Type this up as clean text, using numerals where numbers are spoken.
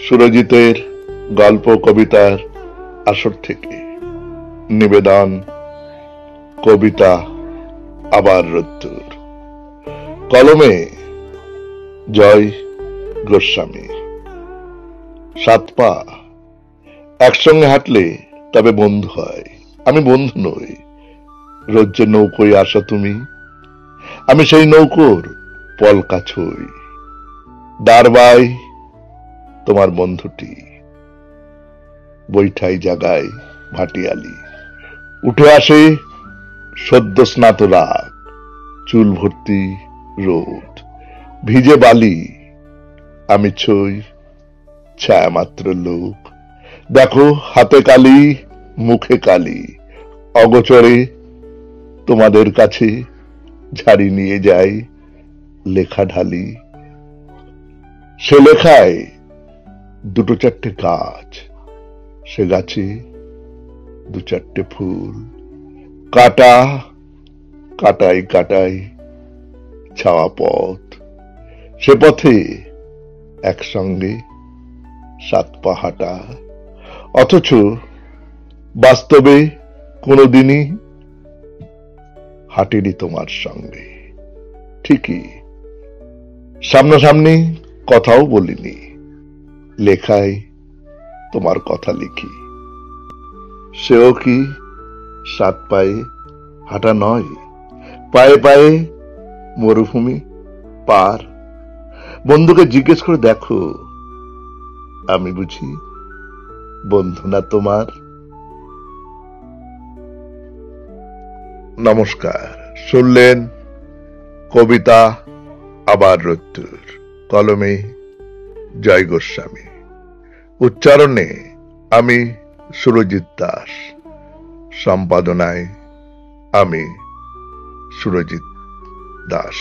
সুরজিতের গল্প কবিতার আসর থেকে নিবেদন, কবিতা আবার রোদ্দুর, কলমে জয় গোস্বামী। সাত পা একসঙ্গে হাঁটলে তবে বন্ধু হয়, আমি বন্ধু নই। রোজ যে নৌকোয় আসো তুমি, আমি সেই নৌকোর পলকা ছুঁই। দাঁড়বাই তোমার বন্ধুটি, বৈঠাই জাগায় ভাটিয়ালি। উঠে আসে সদ্য স্নাত রাগ, চুল ভর্তি রোদ, ভিজে বালি। আমি ছই ছায়া মাত্র লোক, দেখো হাতে কালি মুখে কালি। অগোচরে তোমাদের কাছে ঝাড়ি নিয়ে যাই লেখা ঢালি। সে লেখায় দুটো চারটে গাছ, সে গাছে দু চারটে ফুল। কাটা কাটাই কাটাই ছাওয়া পথ, সে পথে একসঙ্গে সাত পা হাঁটা। অথচ বাস্তবে কোনোদিনই হাঁটিনি তোমার সঙ্গে। ঠিকই, সামনাসামনি কথাও বলিনি, লেখায় তোমার কথা লিখি। সেও কি সাত পায়ে হাঁটা নয়? পায়ে পায়ে মরুভূমি পার। বন্ধুকে জিজ্ঞেস করে দেখো, আমি বুঝি বন্ধু না তোমার? নমস্কার, শুনলেন কবিতা আবার রোদ্দুর, কলমে জয় গোস্বামী, উচ্চারণে আমি সুরজিৎ দাস, সম্পাদনায় আমি সুরজিৎ দাস।